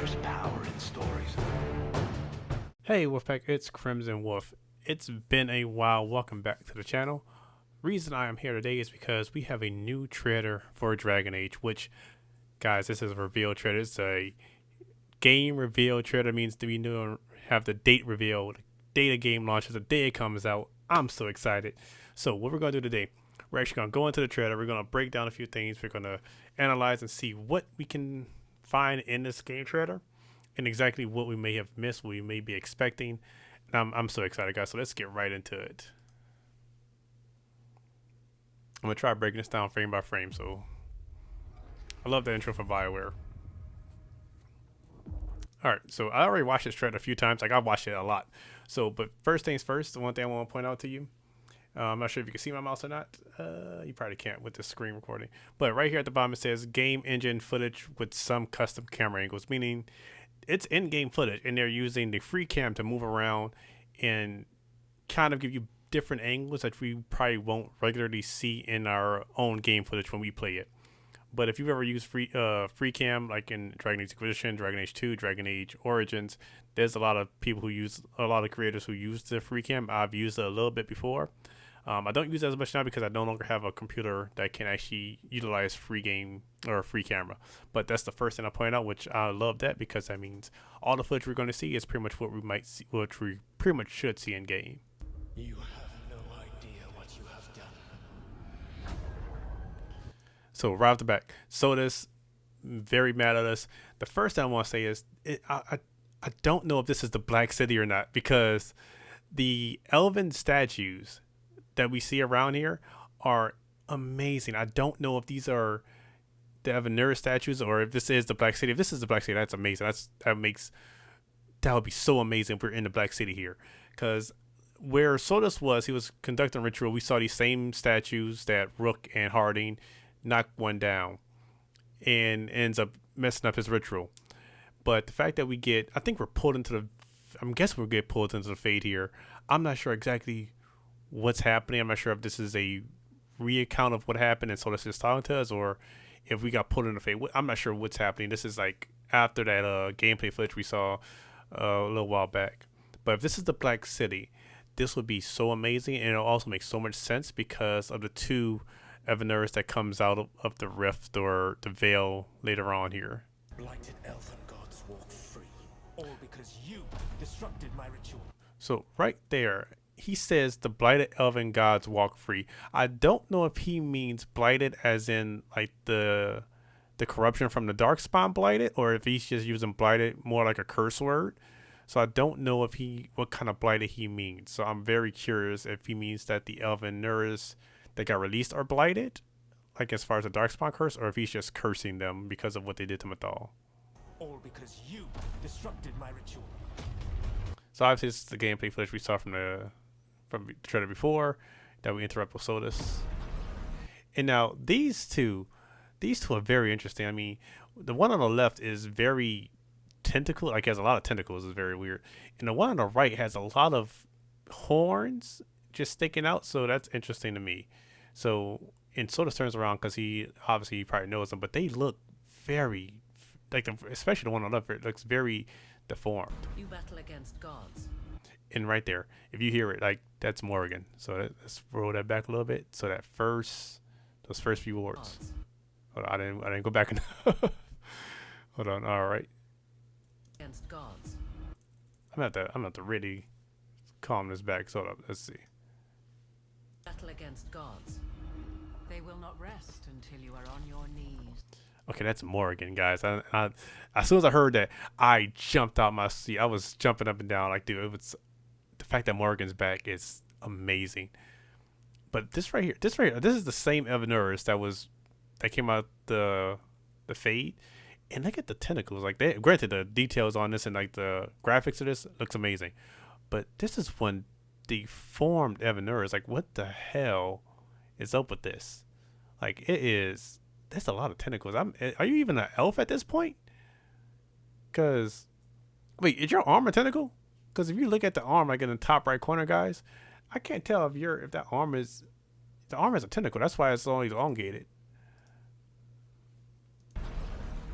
There's power in stories. Hey Wolfpack, it's Crimson Wolf. It's been a while. Welcome back to the channel. Reason I am here today is because we have a new trailer for Dragon Age, which, guys, this is a reveal trailer. It's a game reveal trailer. Means that we have the date revealed, the day the game launches, the day it comes out. I'm so excited. So what we're going to do today, we're actually going to go into the trailer. We're going to break down a few things. We're going to analyze and see what we can find in this game trailer and exactly what we may have missed, what we may be expecting. And I'm so excited, guys. So let's get right into it. I'm going to try breaking this down frame by frame. So I love the intro for BioWare. All right, so I already watched this trailer a few times. Like, I've watched it a lot. So, but first things first, the one thing I want to point out to you, I'm not sure if you can see my mouse or not. You probably can't with the screen recording. But right here at the bottom, it says game engine footage with some custom camera angles, meaning it's in-game footage, and they're using the free cam to move around and kind of give you different angles that we probably won't regularly see in our own game footage when we play it. But if you've ever used free cam, like in Dragon Age Inquisition, Dragon Age 2, Dragon Age Origins, there's a lot of creators who use the free cam. I've used it a little bit before. I don't use it as much now because I no longer have a computer that can actually utilize free game or free camera. But that's the first thing I point out, which I love that because that means all the footage we're going to see is pretty much what we might see, what we pretty much should see in game. You have no idea what you have done. So right off the back, Soda's very mad at us. The first thing I want to say is I don't know if this is the Black City or not, because the elven statues that we see around here are amazing. I don't know if these are the Evanura statues or if this is the Black City. If this is the Black City, that's amazing. That would be so amazing if we're in the Black City here, because where Sodas was, he was conducting ritual. We saw these same statues that Rook and Harding knock one down and ends up messing up his ritual. But the fact that I think we're pulled into I'm guessing we'll get pulled into the Fade here. I'm not sure exactly what's happening. I'm not sure if this is a reaccount of what happened and Sodas is talking to us, or if we got pulled into the Fade. I'm not sure what's happening. This is like after that gameplay footage we saw a little while back. But if this is the Black City, this would be so amazing, and it'll also make so much sense because of the two Evanuras that comes out of the rift or the veil later on here. Blighted elven gods walk free, all because you disrupted my ritual. So right there, he says the blighted elven gods walk free. I don't know if he means blighted as in like the corruption from the Darkspawn blighted, or if he's just using blighted more like a curse word. So I don't know what kind of blighted he means. So I'm very curious if he means that the Evanuras that got released are blighted, like as far as the Darkspawn curse, or if he's just cursing them because of what they did to Mythal. All because you disrupted my ritual. So obviously this is the gameplay footage we saw from the trailer before that we interrupt with Sodas. And now these two are very interesting. I mean, the one on the left is very tentacle, like has a lot of tentacles, is very weird. And the one on the right has a lot of horns just sticking out, so that's interesting to me. So, and Sodas turns around because he probably knows them, but they look very, like especially the one on the left, it looks very deformed. You battle against gods. And right there, if you hear it, like that's Morrigan. So let's roll that back a little bit. So those first few words. Hold on, I didn't go back and hold on. All right. Against gods. I'm gonna have to really calm this back. So let's see. Battle against gods. They will not rest until you are on your knees. Okay, that's Morrigan, guys. I as soon as I heard that, I jumped out my seat. I was jumping up and down like, dude, it was the fact that Morrigan's back is amazing. But this right here, this is the same Evanuras that came out the Fade, and look at the tentacles. Like, granted, the details on this and like the graphics of this looks amazing, but this is one deformed Evanuras. Like, what the hell is up with this? Like, there's a lot of tentacles. Are you even an elf at this point? Cause wait, is your arm a tentacle? Because if you look at the arm, like in the top right corner, guys, I can't tell if that arm is a tentacle. That's why it's only elongated.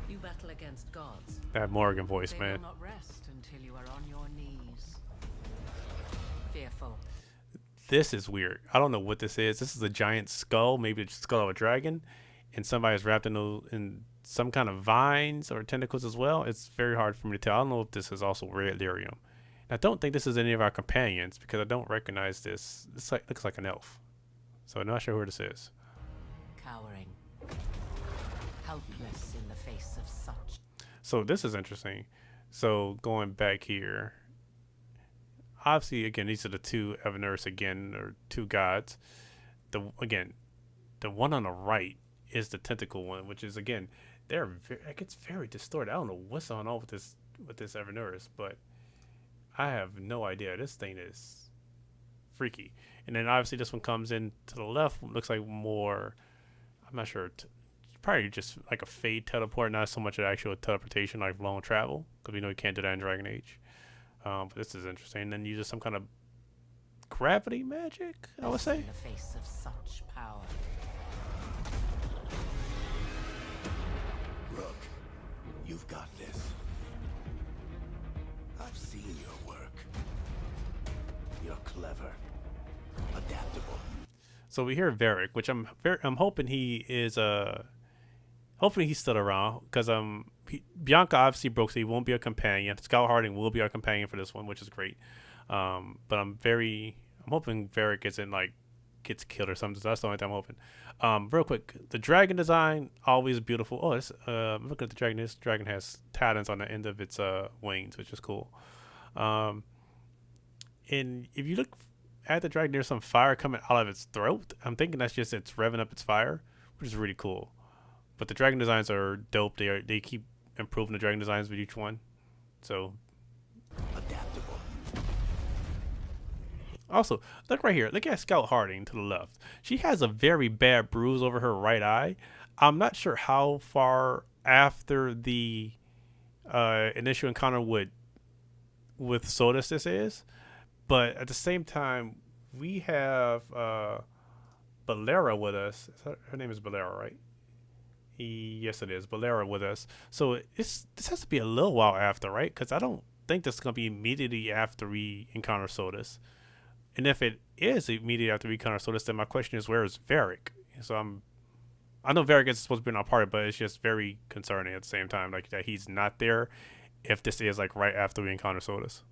You battle against gods. That Morgan voice, They man. will not rest until you are on your knees. Fearful. This is weird. I don't know what this is. This is a giant skull, maybe the skull of a dragon, and somebody's wrapped in some kind of vines or tentacles as well. It's very hard for me to tell. I don't know if this is also red lyrium. I don't think this is any of our companions because I don't recognize this. This looks like an elf, so I'm not sure who this is. Cowering. Helpless in the face of such. So this is interesting. So going back here, obviously again these are the two Evaners again, or two gods. The one on the right is the tentacle one, which is again it gets very distorted. I don't know what's on with this Evaners, but I have no idea. This thing is freaky. And then obviously this one comes in to the left, looks like more, I'm not sure, probably just like a fade teleport, not so much an actual teleportation like long travel, because we know you can't do that in Dragon Age. But this is interesting. And then uses some kind of gravity magic, I would say. In the face of such power. Rook, you've got this. I've seen your work. You're clever, adaptable. So we hear Varric, which I'm hoping he is hopefully he's still around, because Bianca obviously broke, so he won't be a companion. Scout Harding will be our companion for this one, which is great. But I'm hoping Varric isn't like gets killed or something. So that's the only thing I'm hoping. Real quick, the dragon design always beautiful. Oh, I'm looking at the dragon. This dragon has talons on the end of its wings, which is cool. And if you look at the dragon, there's some fire coming out of its throat. I'm thinking that's just it's revving up its fire, which is really cool. But the dragon designs are dope. They keep improving the dragon designs with each one. So Adaptable. also, look right here. Look at Scout Harding to the left. She has a very bad bruise over her right eye. I'm not sure how far after the initial encounter with Sodus this is, but at the same time, we have Balera with us. Her name is Balera, right? Yes, it is. Balera with us. So this has to be a little while after, right? Because I don't think this is going to be immediately after we encounter Sodus. And if it is immediately after we encounter Sodus, then my question is, where is Varric? So I know Varric is supposed to be in our party, but it's just very concerning at the same time, like that he's not there if this is like right after we encounter Sodus.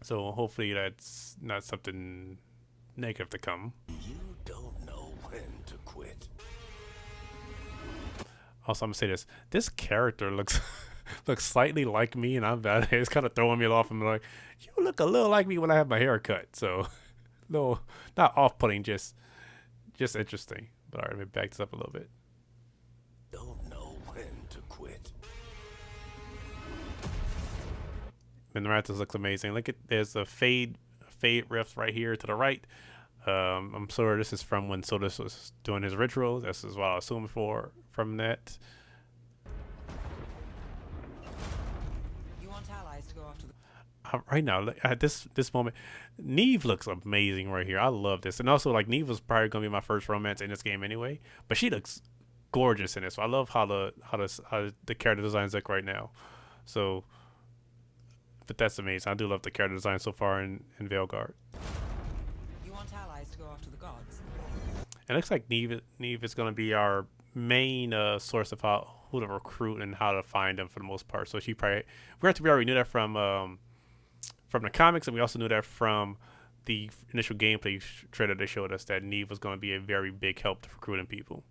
So hopefully that's not something negative to come. You don't know when to quit. Also, I'm gonna say this: this character looks slightly like me, and I'm bad. It's kind of throwing me off. I'm like, you look a little like me when I have my hair cut. So, no, not off-putting, just interesting. But all right, let me back this up a little bit. Don't know when to quit. Minrathus looks amazing. Look at there's a fade rift right here to the right. I'm sure this is from when Sodus was doing his rituals. This is what I assume from that. You want allies to go after the Right now, look, at this moment, Neve looks amazing right here. I love this, and also like Neve was probably gonna be my first romance in this game anyway, but she looks gorgeous in it. So I love how the character designs look right now. So, but that's amazing. I do love the character design so far in Veilguard. You want allies to go after the gods? It looks like Neve is going to be our main source of who to recruit and how to find them for the most part. So we already knew that from the comics, and we also knew that from the initial gameplay trailer they showed us that Neve was going to be a very big help to recruiting people.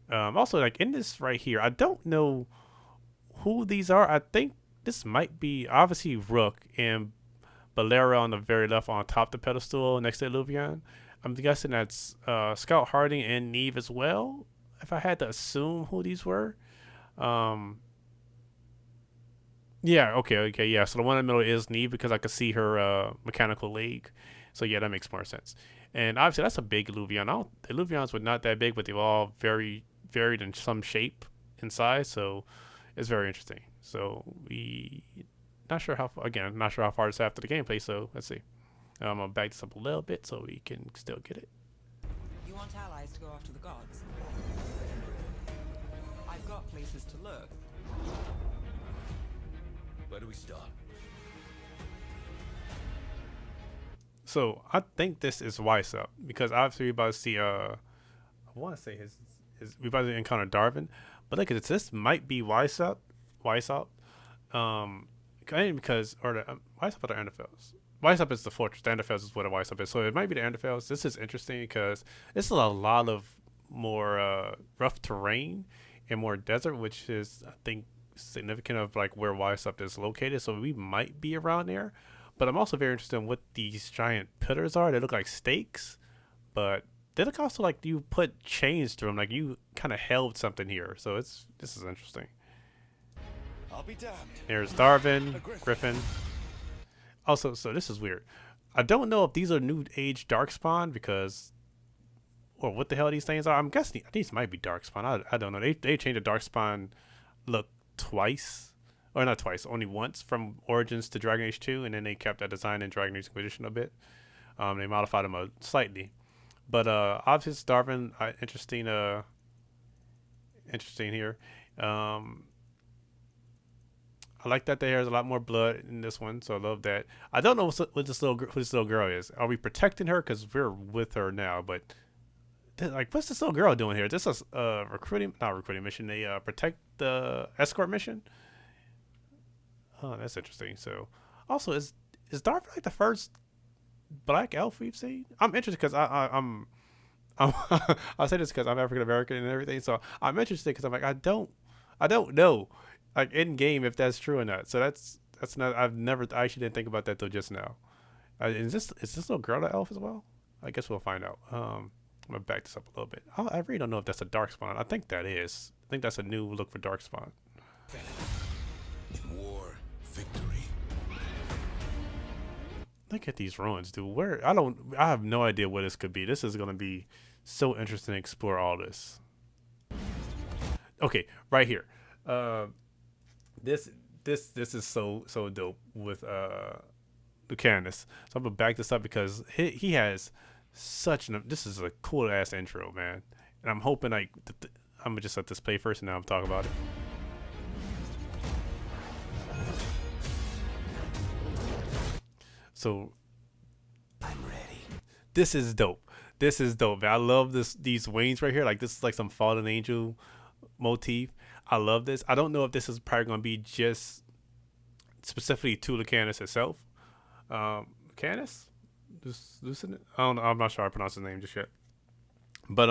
Also, like in this right here, I don't know who these are. I think this might be obviously Rook and Balera on the very left on top of the pedestal next to Illuvion. I'm guessing that's Scout Harding and Neve as well, if I had to assume who these were. Yeah, okay, yeah. So the one in the middle is Neve because I could see her mechanical leg. So yeah, that makes more sense. And obviously that's a big Illuvion. The Illuvions were not that big, but they're all very varied in some shape and size. So it's very interesting. So not sure how far it's after the gameplay. So let's see. I'm gonna back this up a little bit so we can still get it. You want allies to go after the gods? I've got places to look. Where do we start? So I think this is Weissup because obviously we about to see I want to say his we about to encounter Darvin, but look at this. This might be Weissup, because or the Weissup or the Anderfels. Weissup is the fortress. The Anderfels is what a Weissup is. So it might be the Anderfels. This is interesting because this is a lot of more rough terrain and more desert, which is I think significant of like where Weissup is located. So we might be around there. But I'm also very interested in what these giant pillars are. They look like stakes, but they look also like you put chains to them, like you kind of held something here. So this is interesting. I'll be damned. There's Darvin, Griffin. Also, so this is weird. I don't know if these are new age darkspawn because, or what the hell these things are. I'm guessing these might be darkspawn. I don't know. They changed the darkspawn look twice. Or not twice, only once from Origins to Dragon Age 2, and then they kept that design in Dragon Age Inquisition a bit. They modified them slightly, but obviously it's Darvin, interesting here. I like that there's a lot more blood in this one, so I love that. I don't know what this who this little girl is. Are we protecting her because we're with her now? But like, what's this little girl doing here? This is not recruiting mission. They protect the escort mission. Oh, that's interesting. So, also, is Darvin like the first black elf we've seen? I'm interested because I'm I say this because I'm African American and everything. So I'm interested because I'm like I don't know like in game if that's true or not. So that's not I actually didn't think about that till just now. Is this little girl the elf as well? I guess we'll find out. I'm gonna back this up a little bit. I really don't know if that's a darkspawn. I think that is. I think that's a new look for darkspawn. In war, victory. Look at these ruins, dude. I have no idea what this could be. This is gonna be so interesting to explore all this. Okay, right here. This is so dope with Lucanus. So I'm gonna back this up because he has such an. This is a cool ass intro, man. And I'm hoping I'm gonna just let this play first, and now I'm talking about it. So I'm ready. This is dope. This is dope, man. I love these wings right here. Like this is like some fallen angel motif. I love this. I don't know if this is probably gonna be just specifically to Lucanus itself. Lucanus? I'm not sure I pronounce his name just yet. But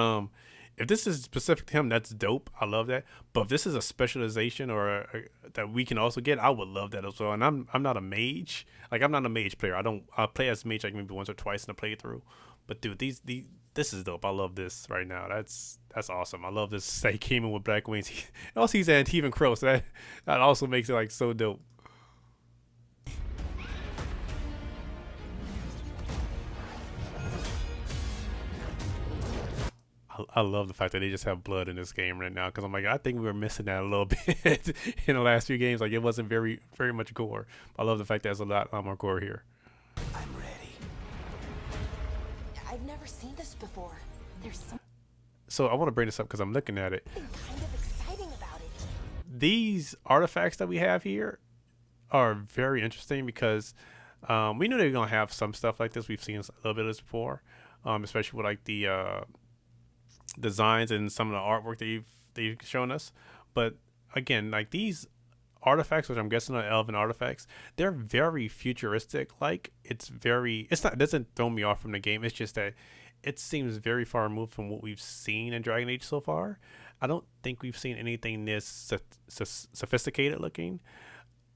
if this is specific to him, that's dope. I love that. But if this is a specialization or that we can also get, I would love that as well. And I'm not a mage. Like I'm not a mage player. I play as mage like maybe once or twice in a playthrough. But dude, this is dope. I love this right now. That's awesome. I love this. He came in with black wings. Also, he's Antivan Crow, so that also makes it like so dope. I love the fact that they just have blood in this game right now because I'm like I think we were missing that a little bit in the last few games. Like it wasn't very much gore. I love the fact that there's a lot more gore here. I'm ready. I've never seen this before. There's something So I want to bring this up because I'm looking at it. kind of exciting about it. These artifacts that we have here are very interesting because we knew they were gonna have some stuff like this. We've seen a little bit of this before, especially with like the designs and some of the artwork that they've shown us. But again, like these artifacts, which I'm guessing are elven artifacts, they're very futuristic. Like it doesn't throw me off from the game. It's just that it seems very far removed from what we've seen in Dragon Age so far. I don't think we've seen anything this sophisticated looking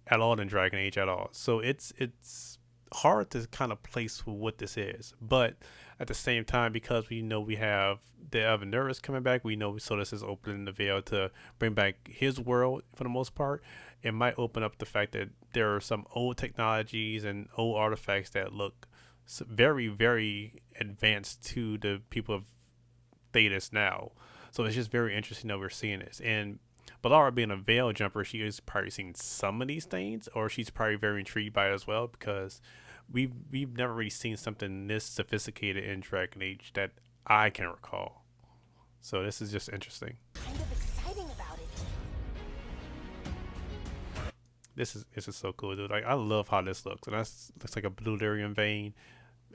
at all in Dragon Age at all. So it's hard to kind of place what this is, but at the same time, because we know we have the Evanurus coming back, we know Solus is opening the veil to bring back his world for the most part. It might open up the fact that there are some old technologies and old artifacts that look very, very advanced to the people of Thedas now. So it's just very interesting that we're seeing this. And Balara being a veil jumper, she has probably seen some of these things, or she's probably very intrigued by it as well, because we've never really seen something this sophisticated in Dragon Age that I can recall. So this is just interesting. Kind of exciting about it. This is so cool, dude. Like I love how this looks, and that's looks like a blue lyrium vein.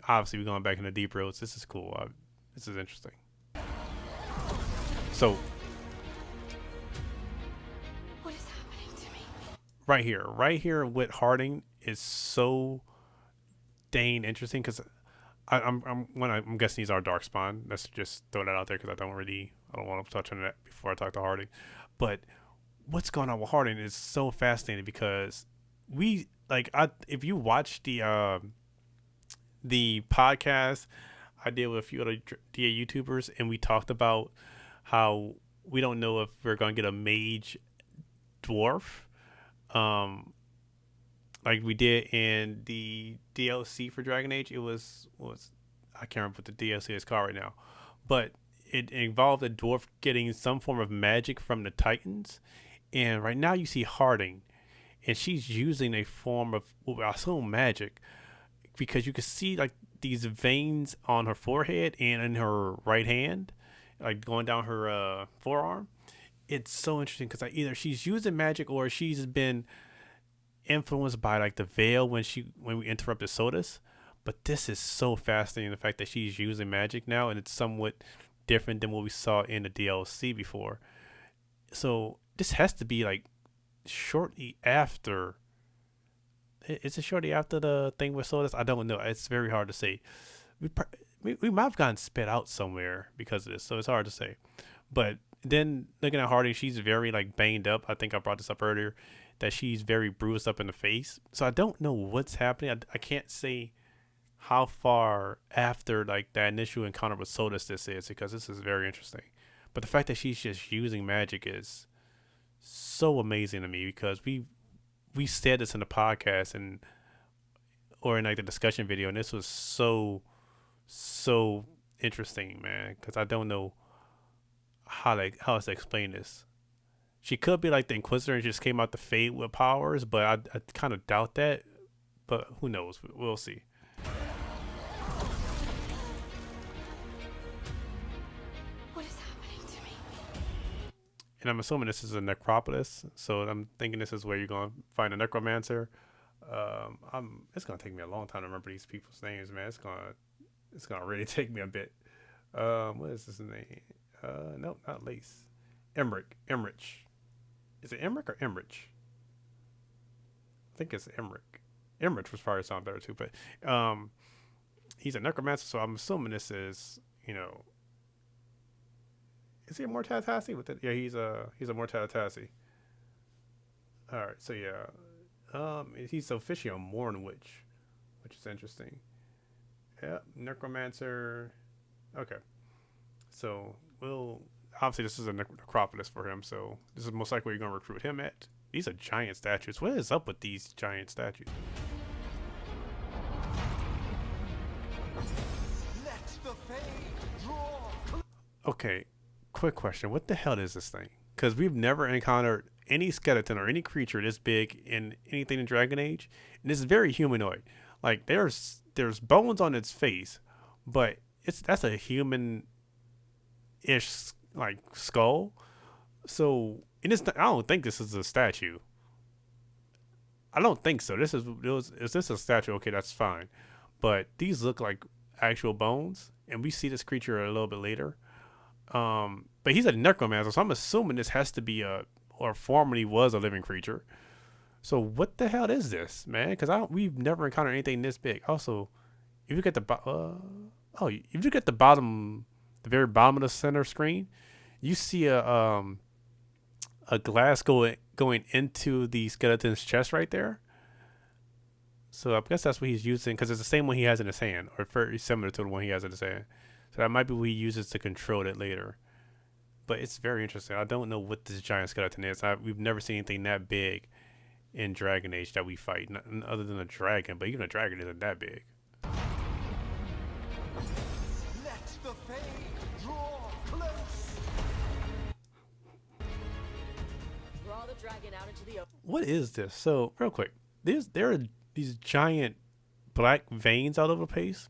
Obviously, we're going back into deep roads. This is cool. This is interesting. So What is happening to me? right here with Harding is so dang interesting because I'm guessing he's our dark spawn. Let's just throw that out there because I don't want to touch on that before I talk to Harding. But what's going on with Harding is so fascinating because if you watch the podcast I did with a few other DA YouTubers, and we talked about how we don't know if we're gonna get a mage dwarf, like we did in the DLC for Dragon Age. It was I can't remember what the DLC is called right now, but it involved a dwarf getting some form of magic from the Titans, and right now you see Harding, and she's using a form of I assume magic, because you can see like these veins on her forehead and in her right hand, like going down her forearm. It's so interesting because either she's using magic or she's been influenced by like the veil when we interrupted Sodus. But this is so fascinating, the fact that she's using magic now, and it's somewhat different than what we saw in the DLC before. So this has to be like shortly after. Is it shortly after the thing with Sodus? I don't know. It's very hard to say. We might have gotten spit out somewhere because of this, so it's hard to say. But then looking at Harding, she's very like banged up. I think I brought this up earlier, that she's very bruised up in the face. So I don't know what's happening. I can't say how far after like that initial encounter with Sodus this is, because this is very interesting. But the fact that she's just using magic is so amazing to me, because we said this in the podcast or in like the discussion video, and this was so interesting, man, because I don't know how else to explain this. She could be like the Inquisitor and just came out the Fade with powers, but I kind of doubt that. But who knows? We'll see. What is happening to me? And I'm assuming this is a necropolis, so I'm thinking this is where you're going to find a necromancer. It's going to take me a long time to remember these people's names, man. It's going to really take me a bit. What is his name? No, not Lace. Emmerich. Is it Emmerich or Emmerich? I think it's Emmerich. Emmerich would probably sound better too, but he's a necromancer, so I'm assuming this is, is he a Mortatassi? Yeah, he's a Mortatassi. All right, so yeah, he's officially a Morn Witch, which is interesting. Yeah, necromancer. Okay, so obviously this is a necropolis for him, so this is most likely where you're gonna recruit him at. These are giant statues. What is up with these giant statues? Let the Fade draw. Okay, quick question. What the hell is this thing? Because we've never encountered any skeleton or any creature this big in anything in Dragon Age, and it's very humanoid. Like there's bones on its face, but that's a human-ish like skull. So, and I don't think this is a statue. I don't think so. Is this a statue? Okay, that's fine. But these look like actual bones, and we see this creature a little bit later. But he's a necromancer, so I'm assuming this has to be or formerly was a living creature. So what the hell is this, man? Because we've never encountered anything this big. Also, if you get if you get the very bottom of the center screen, you see a glass going into the skeleton's chest right there. So I guess that's what he's using, because it's the same one he has in his hand, or very similar to the one he has in his hand. So that might be what he uses to control it later. But it's very interesting. I don't know what this giant skeleton is. We've never seen anything that big in Dragon Age that we fight, other than a dragon. But even a dragon isn't that big. Let the Fade draw close. Draw the dragon out into the open. What is this? So real quick, there are these giant black veins all over the place.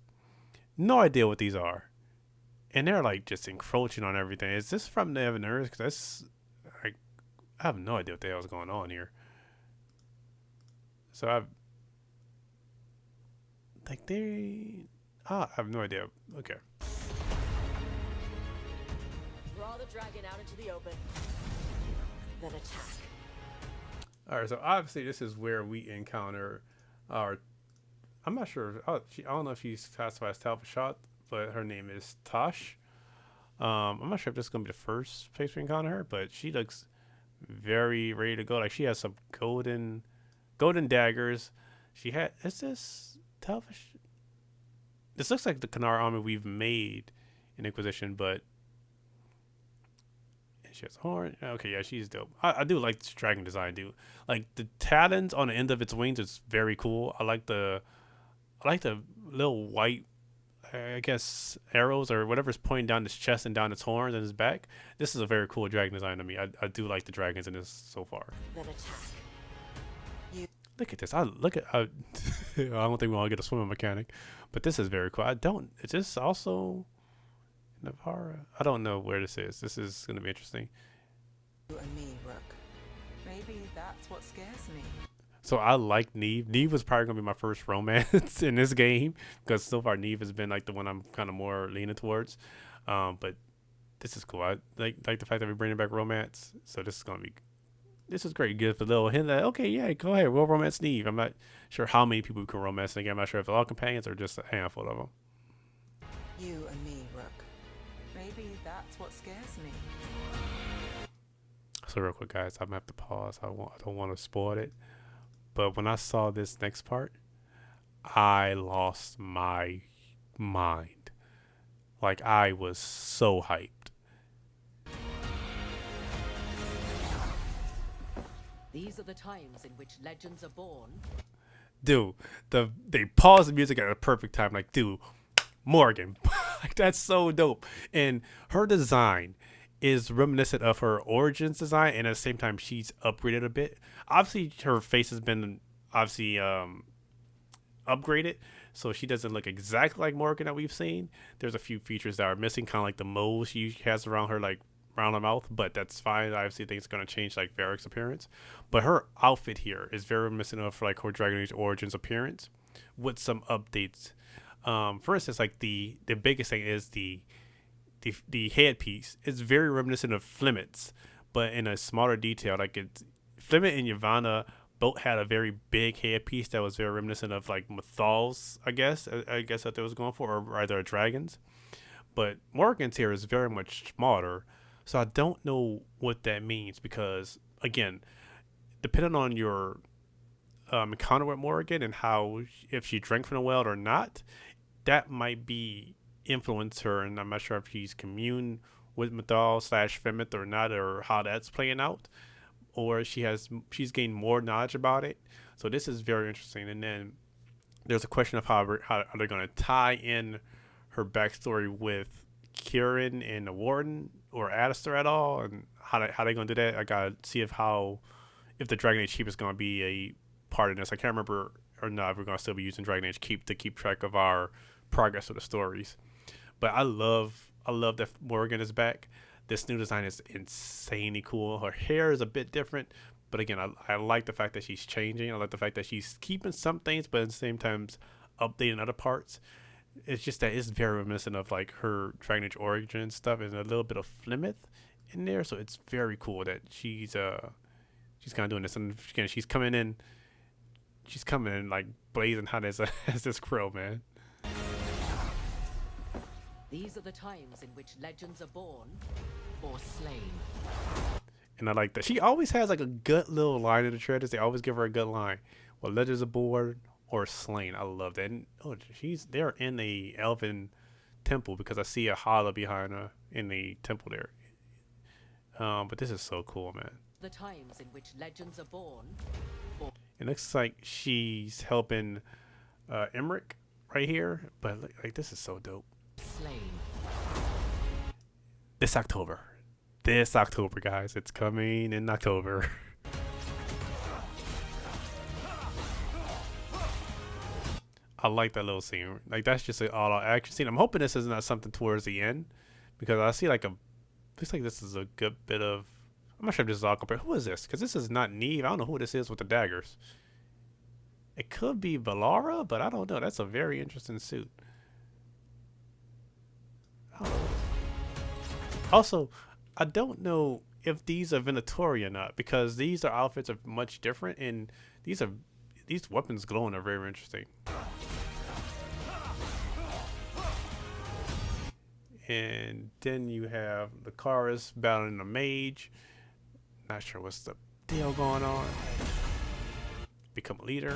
No idea what these are. And they're like just encroaching on everything. Is this from the Evan Earth? Because that's like, I have no idea what the hell is going on here. So I've like they. I have no idea. Okay. Draw the dragon out into the open. Then attack. All right. So obviously this is where we encounter our. I'm not sure. I don't know if she's classified as Talbot Shot, but her name is Tosh. I'm not sure if this is gonna be the first place we encounter her, but she looks very ready to go. Like she has some golden daggers. She had. Is this Talbot? This looks like the Kanar armor we've made in Inquisition, but she has horn. Okay, yeah, she's dope. I do like this dragon design, dude. Like the talons on the end of its wings is very cool. I like the little white, I guess, arrows or whatever's pointing down its chest and down its horns and its back. This is a very cool dragon design to me. I do like the dragons in this so far. Then attack. Look at this. I don't think we want to get a swimming mechanic, but this is very cool. Is this also Navara? I don't know where this is. This is going to be interesting. You and me, Rook. Maybe that's what scares me. So I like Neve. Neve was probably going to be my first romance in this game because so far Neve has been like the one I'm kind of more leaning towards. But this is cool. I like the fact that we're bringing back romance. So this is great. Give a little hint that, okay, yeah, go ahead. We'll romance Neve. I'm not sure how many people can romance in the game. I'm not sure if they're all companions or just a handful of them. You and me, Rook. Maybe that's what scares me. So real quick, guys, I'm gonna have to pause. I don't want to spoil it. But when I saw this next part, I lost my mind. Like I was so hyped. These are the times in which legends are born. Dude, they paused the music at a perfect time. Like, dude, Morgan, like that's so dope. And her design is reminiscent of her Origins design, and at the same time, she's upgraded a bit. Obviously, her face has been upgraded, so she doesn't look exactly like Morgan that we've seen. There's a few features that are missing, kind of like the mole she has around her, like around her mouth, but that's fine. I obviously think it's going to change like Varric's appearance, but her outfit here is very reminiscent of like her Dragon Age Origins appearance with some updates. For instance, like the biggest thing is the headpiece. It's very reminiscent of Flemmet's, but in a smaller detail. Like Flemmet and Yavanna both had a very big headpiece that was very reminiscent of like Mathal's, I guess that they was going for, or either a dragon's. But Morgan's here is very much smaller, so I don't know what that means because, again, depending on your encounter with Morgan and how, if she drank from the well or not, that might be influence her, and I'm not sure if she's commune with Mathal / Femmeth or not, or how that's playing out, or she's gained more knowledge about it. So this is very interesting. And then there's a question of how are they going to tie in her backstory with Kieran and the Warden or Alistair at all, and how they going to do that. I gotta see if the Dragon Age Keep is going to be a part of this. I can't remember or not if we're going to still be using Dragon Age Keep to keep track of our progress of the stories. But I love that Morgan is back. This new design is insanely cool. Her hair is a bit different, but again, I like the fact that she's changing. I like the fact that she's keeping some things, but at the same time updating other parts. It's just that it's very reminiscent of like her Dragon Age Origins stuff and a little bit of Flemeth in there. So it's very cool that she's kind of doing this. And again, she's coming in like blazing hot as this crow, man. These are the times in which legends are born or slain. And I like that. She always has like a good little line in the trailers. They always give her a good line. Well, legends are born or slain. I love that. And they're in the elven temple because I see a holla behind her in the temple there. But this is so cool, man. The times in which legends are born. Or It looks like she's helping Emmerich right here, but like this is so dope. slain. This October, guys, it's coming in October. I like that little scene. Like that's just an all-out action scene. I'm hoping this is not something towards the end, because I see like looks like this is a good bit of. I'm not sure if this is all compared. Who is this? Because this is not Neve. I don't know who this is with the daggers. It could be Valara, but I don't know. That's a very interesting suit. I don't know. Also, I don't know if these are Venatori or not, because these are outfits are much different, and these weapons glowing are very interesting. And then you have the Lucaris battling the mage. Not sure what's the deal going on. Become a leader.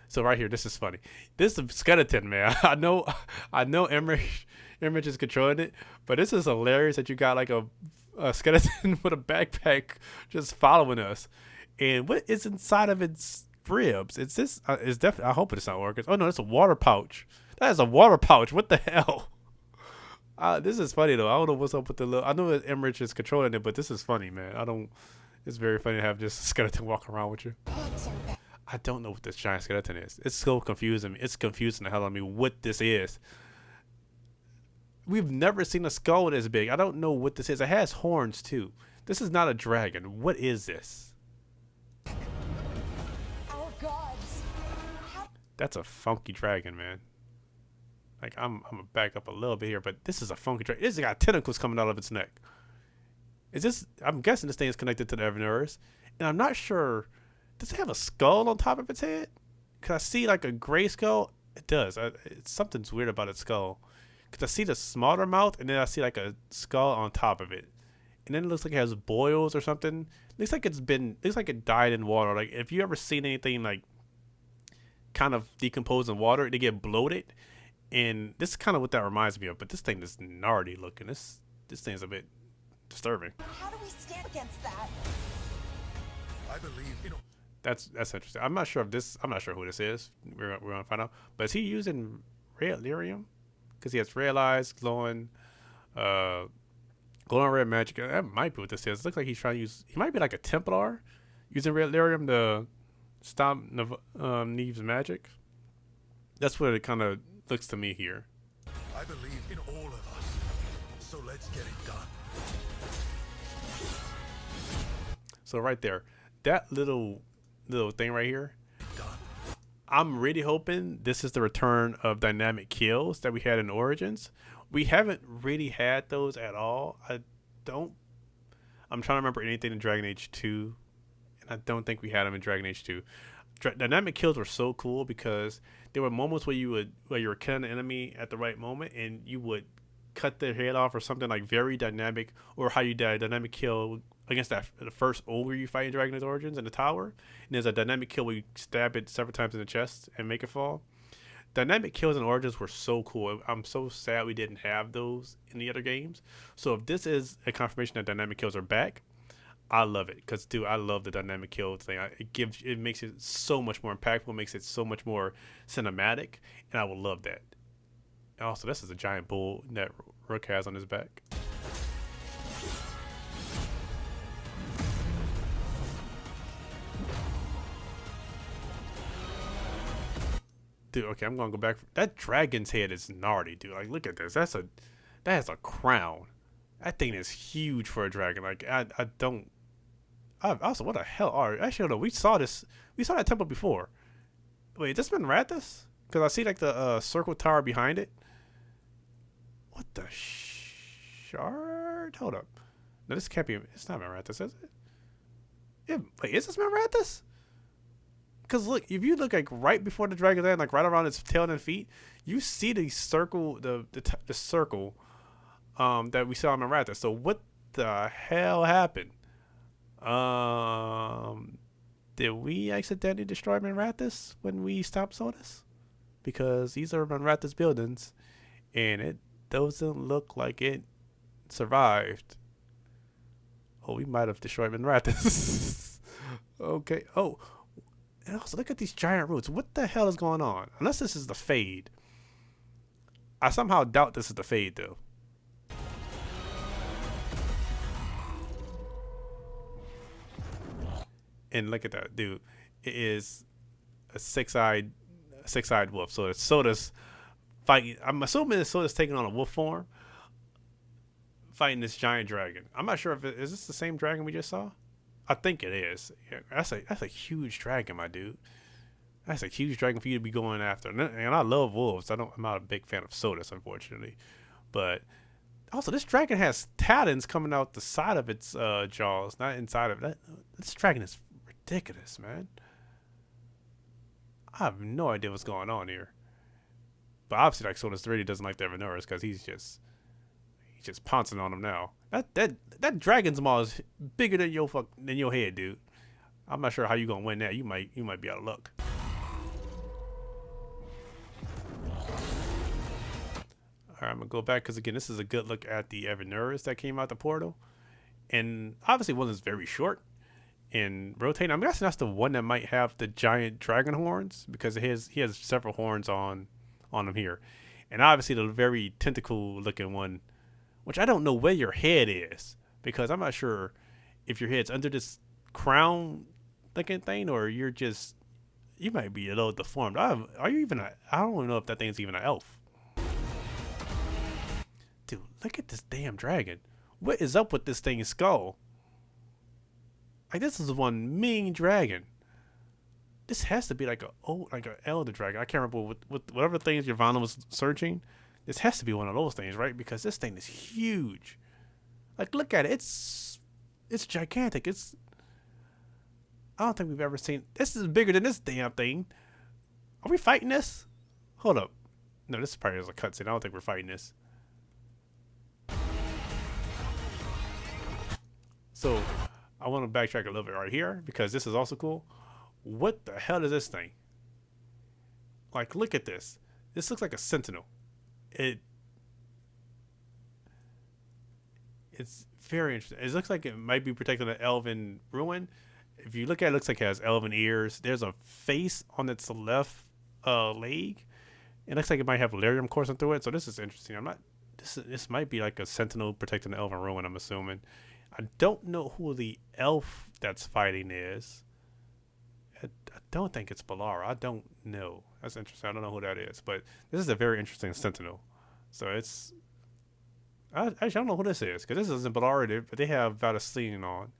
So right here, this is funny. This is a skeleton, man. I know Emmerich is controlling it, but this is hilarious that you got like a skeleton with a backpack just following us. And what is inside of its ribs? It's this. It's definitely. I hope it's not organs. Oh no, it's a water pouch. That is a water pouch. What the hell? This is funny though. I don't know what's up with the little. I know that Emmerich is controlling it, but this is funny, man. I don't. It's very funny to have just a skeleton walk around with you. I don't know what this giant skeleton is. It's so confusing. It's confusing the hell out of me what this is. We've never seen a skull this big. I don't know what this is. It has horns too. This is not a dragon. What is this? Our gods. That's a funky dragon, man. Like I'm gonna back up a little bit here, but this is a funky dragon. This has got tentacles coming out of its neck. Is this? I'm guessing this thing is connected to the Evanurus, and I'm not sure. Does it have a skull on top of its head? Cause I see like a gray skull. It does. Something's weird about its skull. Cause I see the smaller mouth, and then I see like a skull on top of it, and then it looks like it has boils or something. Looks like it died in water. Like if you ever seen anything like kind of decompose in water, they get bloated, and this is kind of what that reminds me of. But this thing is gnarly looking. This thing's a bit disturbing. How do we stand against that? I believe in. That's interesting. I'm not sure who this is. We're gonna find out. But is he using red lyrium? Because he has red eyes, glowing red magic. That might be what this is. It looks like he's trying to use. He might be like a Templar, using red lyrium to stop Neve's magic. That's what it kind of looks to me here. I believe in all of us. So let's get it done. So right there, that little thing right here, I'm really hoping this is the return of dynamic kills that we had in Origins. We haven't really had those at all. I'm trying to remember anything in Dragon Age 2, and I don't think we had them in Dragon Age 2. Dynamic kills were so cool because there were moments where you were killing the enemy at the right moment, and you would cut their head off or something like very dynamic, or how you did a dynamic kill against the first ogre you fight in Dragon Age Origins in the tower, and there's a dynamic kill where you stab it several times in the chest and make it fall. Dynamic kills in Origins were so cool. I'm so sad we didn't have those in the other games. So if this is a confirmation that dynamic kills are back, I love it. Because dude, I love the dynamic kill thing. It makes it so much more impactful, makes it so much more cinematic, and I will love that. And also, this is a giant bull that Rook has on his back. Dude, okay, I'm gonna go back. That dragon's head is gnarly, dude. Like, look at this. That has a crown. That thing is huge for a dragon. Like, also, what the hell are? Actually, no. We saw that temple before. Wait, this been Rathus? Because I see like the circle tower behind it. What the shard? Hold up. No, this can't be. It's not Rathus, is it? Yeah. Wait, is this Rathus? Because look, if you look like right before the dragon land, like right around its tail and feet, you see the circle, the circle, that we saw in Marathas. So what the hell happened? Did we accidentally destroy Manrathas when we stopped Sodus? Because these are Manrathas buildings, and it doesn't look like it survived. Oh, we might have destroyed Manrathas. Okay. Oh. And also, look at these giant roots. What the hell is going on? Unless this is the Fade. I somehow doubt this is the Fade, though. And look at that, dude. It is a six-eyed wolf. So it's Soda's fighting. I'm assuming it's Soda's taking on a wolf form, fighting this giant dragon. I'm not sure if is this the same dragon we just saw. I think it is. Yeah, that's a huge dragon, my dude. That's a huge dragon for you to be going after. And I love wolves. I'm not a big fan of Sodus, unfortunately. But also, this dragon has talons coming out the side of its jaws, not inside of it. This dragon is ridiculous, man. I have no idea what's going on here. But obviously, like, Sodus really doesn't like the Evernoris because he's just pouncing on him now. That dragon's maw is bigger than your head, dude. I'm not sure how you gonna win that. You might be out of luck. Alright, I'm gonna go back because again, this is a good look at the Evernuris that came out the portal. And obviously one is very short and rotating. I'm guessing that's the one that might have the giant dragon horns because he has several horns on him here. And obviously the very tentacle looking one, which I don't know where your head is because I'm not sure if your head's under this crown looking thing or you might be a little deformed. I don't even know if that thing's even an elf. Dude, look at this damn dragon. What is up with this thing's skull? Like, this is one mean dragon. This has to be like an elder dragon. I can't remember whatever things Giovanna was searching. This has to be one of those things, right? Because this thing is huge. Like, look at it. It's gigantic. I don't think we've ever seen. This is bigger than this damn thing. Are we fighting this? Hold up. No, this is probably just a cutscene. I don't think we're fighting this. So, I want to backtrack a little bit right here because this is also cool. What the hell is this thing? Like, look at this. This looks like a sentinel. It's very interesting. It looks like it might be protecting an elven ruin. If you look at it, looks like it has elven ears. There's a face on its left leg. It looks like it might have lyrium coursing through it. So this is interesting. This might be like a sentinel protecting the elven ruin, I'm assuming. I don't know who the elf that's fighting is. I don't think it's Balara. I don't know. That's interesting. I don't know who that is. But this is a very interesting sentinel. So it's... I don't know who this is. Because this isn't Balara, but they have Vatasline on.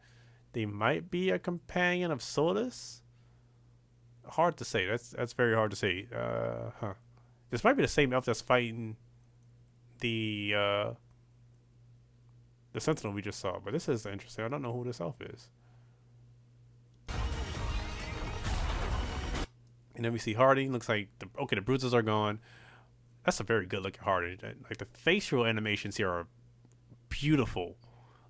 They might be a companion of Sodus. Hard to say. That's very hard to say. This might be the same elf that's fighting the sentinel we just saw. But this is interesting. I don't know who this elf is. And then we see Harding. Looks like the bruises are gone. That's a very good looking Harding. Like the facial animations here are beautiful.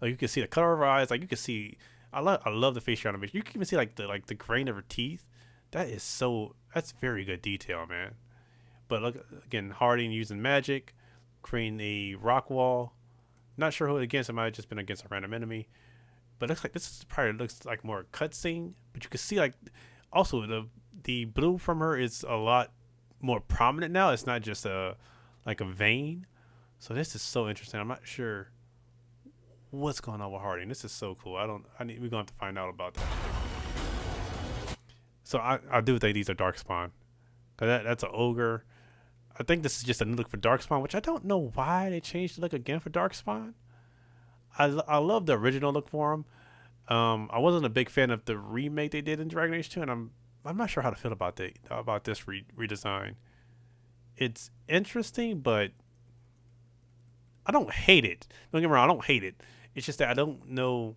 Like you can see the color of her eyes. Like you can see. I love the facial animation. You can even see like the grain of her teeth. That's very good detail, man. But look again, Harding using magic, creating a rock wall. Not sure who it against. It might have just been against a random enemy. But it looks like this probably looks like more cutscene. But you can see like also the blue from her is a lot more prominent now. It's not just like a vein. So this is so interesting. I'm not sure what's going on with Harding. This is so cool. We're gonna have to find out about that. So I do think these are Darkspawn. That's an ogre. I think this is just a new look for Darkspawn, which I don't know why they changed the look again for Darkspawn. I love the original look for them. I wasn't a big fan of the remake they did in Dragon Age 2, and I'm not sure how to feel about this redesign. It's interesting, but I don't hate it. Don't get me wrong, I don't hate it. It's just that I don't know.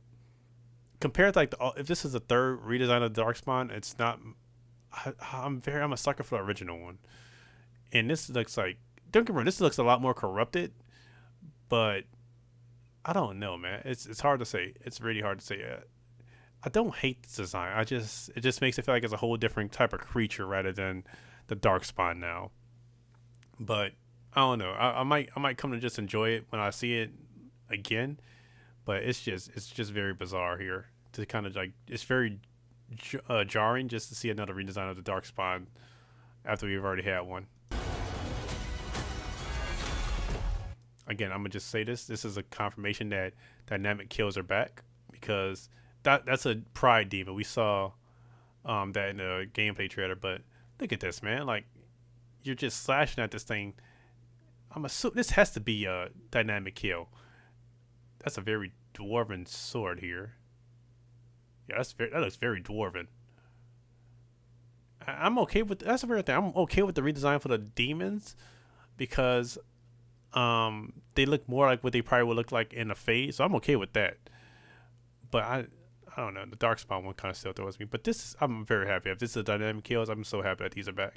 Compared to like if this is the third redesign of Darkspawn, it's not. I'm a sucker for the original one, and this looks like. Don't get me wrong, this looks a lot more corrupted, but I don't know, man. It's hard to say. It's really hard to say. I don't hate this design. It just makes it feel like it's a whole different type of creature rather than the Darkspawn now. But I don't know. I might come to just enjoy it when I see it again. But it's just very bizarre here to kind of like it's very jarring just to see another redesign of the Darkspawn after we've already had one. Again, I'm gonna just say this is a confirmation that dynamic kills are back because that's a pride demon. We saw that in the gameplay trailer, but look at this, man. Like you're just slashing at this thing. I'm assuming this has to be a dynamic kill. That's a very dwarven sword here. Yeah, that looks very dwarven. I'm okay with that's a very thing. I'm okay with the redesign for the demons because they look more like what they probably would look like in a phase. So I'm okay with that. But I don't know. The Darkspawn one kind of still throws me. But this is, I'm very happy. If this is a dynamic kills, I'm so happy that these are back.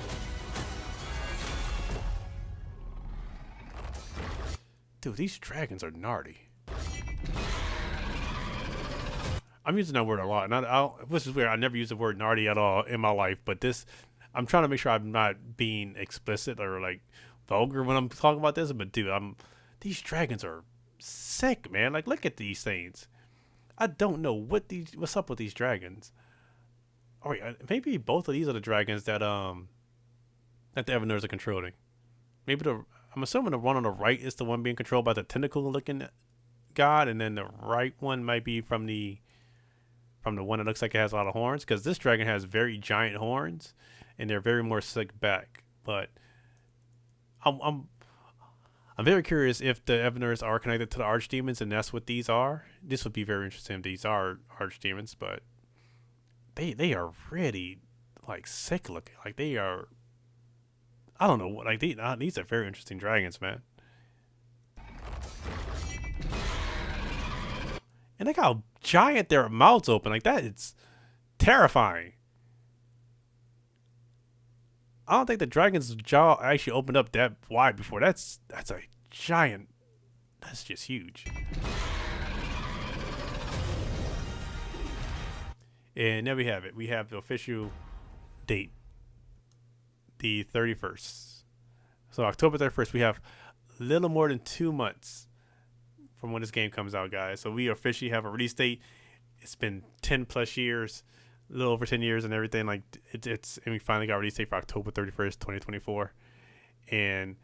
Dude, these dragons are gnarly. I'm using that word a lot, and which is weird. I never use the word gnarly at all in my life. But this, I'm trying to make sure I'm not being explicit or like vulgar when I'm talking about this. But dude, these dragons are sick, man. Like, look at these things. I don't know what's up with these dragons. Oh wait, maybe both of these are the dragons that the Evaners are controlling. Maybe I'm assuming the one on the right is the one being controlled by the tentacle-looking god, and then the right one might be from the one that looks like it has a lot of horns, because this dragon has very giant horns, and they're very more slick back. But I'm very curious if the Evaners are connected to the archdemons, and that's what these are. This would be very interesting if these are archdemons, but they are really like sick looking. Like they are, I don't know, like these are very interesting dragons, man. And look how giant their mouths open. Like that, it's terrifying. I don't think the dragon's jaw actually opened up that wide before. That's a giant. That's just huge. And there we have it. We have the official date, the 31st. So October 31st, we have a little more than 2 months from when this game comes out, guys. So we officially have a release date. It's been 10 plus years, a little over 10 years and everything. Like and we finally got a release date for October 31st, 2024. And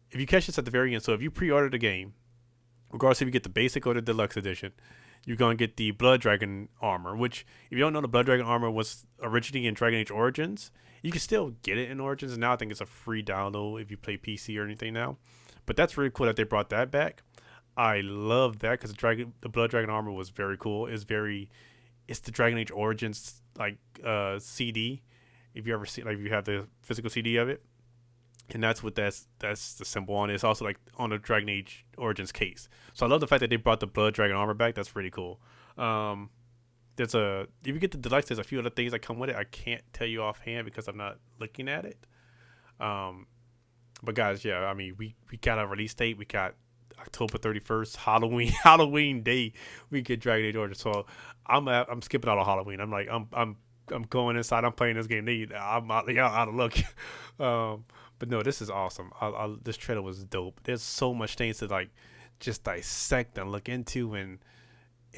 if you catch this at the very end, so if you pre-order the game, regardless if you get the basic or the deluxe edition, you're going to get the Blood Dragon armor, which, if you don't know, the Blood Dragon armor was originally in Dragon Age Origins. You can still get it in Origins, and now I think it's a free download if you play PC or anything now. But that's really cool that they brought that back. I love that because the Blood Dragon armor was very cool. It's the Dragon Age Origins like CD. If you ever see, like, if you have the physical CD of it, and that's what that's the symbol on it. It's also like on the Dragon Age Origins case. So I love the fact that they brought the Blood Dragon armor back. That's really cool. If you get the deluxe, there's a few other things that come with it. I can't tell you offhand because I'm not looking at it. But guys, yeah, I mean, we got a release date. We got October 31st, Halloween day. We get Dragon Age Origins. So I'm skipping out on Halloween. I'm like I'm going inside. I'm playing this game. I'm out of luck. But no, this is awesome. This trailer was dope. There's so much things to like just dissect and look into, and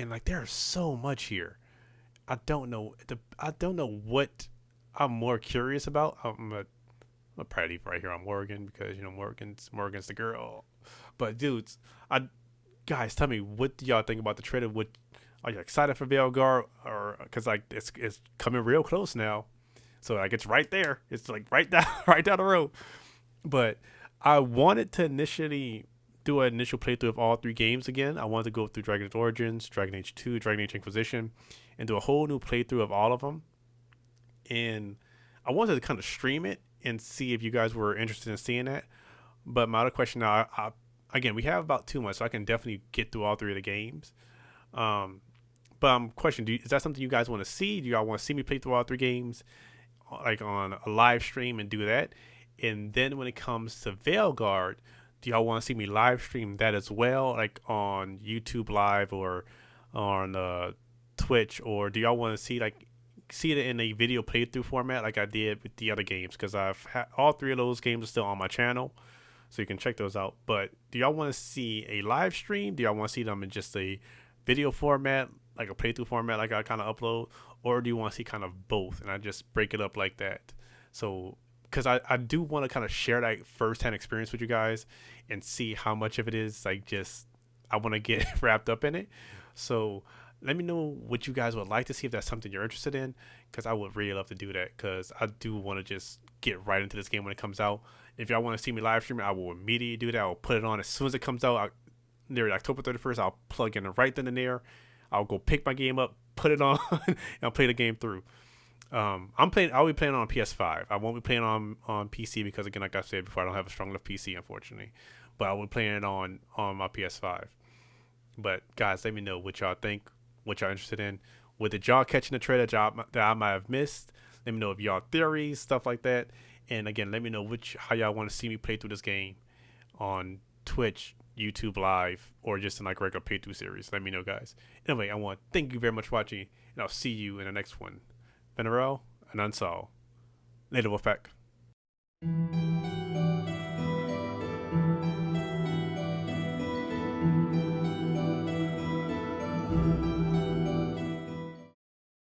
like there's so much here. I don't know what I'm more curious about. I'm gonna probably leave right here on Morgan because Morgan's the girl. But dudes, guys, tell me, what do y'all think about the trailer? Are you excited for Veilguard, or because like it's coming real close now? So like it's right there. It's like right down the road. But I wanted to initially do an initial playthrough of all 3 games again. I wanted to go through Dragon Age Origins, Dragon Age 2, Dragon Age Inquisition, and do a whole new playthrough of all of them. And I wanted to kind of stream it and see if you guys were interested in seeing that. But my other question now, again, we have about 2 months, so I can definitely get through all 3 of the games. But I'm questioning, is that something you guys want to see? Do y'all want to see me play through all 3 games, like on a live stream, and do that? And then when it comes to Veilguard, do y'all want to see me live stream that as well, like on YouTube Live or on Twitch, or do y'all want to see it in a video playthrough format like I did with the other games? Because all 3 of those games are still on my channel, so you can check those out. But do y'all want to see a live stream? Do y'all want to see them in just a video format, like a playthrough format, like I kind of upload, or do you want to see kind of both and I just break it up like that? So, because I do want to kind of share that firsthand experience with you guys and see how much of it is like just I want to get wrapped up in it. So let me know what you guys would like to see, if that's something you're interested in, because I would really love to do that, because I do want to just get right into this game when it comes out. If y'all want to see me live stream, I will immediately do that. I will put it on as soon as it comes out. Near October 31st, I'll plug in right then and there. I'll go pick my game up, put it on, and I'll play the game through. I'll be playing on PS5. I won't be playing on PC because, again, like I said before, I don't have a strong enough PC, unfortunately. But I will be playing it on my PS5. But guys, let me know what y'all think, what y'all interested in. Did y'all catching the trailer that I might have missed? Let me know if y'all theories, stuff like that. And again, let me know how y'all want to see me play through this game on Twitch, YouTube Live, or just in like regular playthrough series. Let me know, guys. Anyway, I want to thank you very much for watching, and I'll see you in the next one. Been Arel and Unsolved. Later, Wolfpack.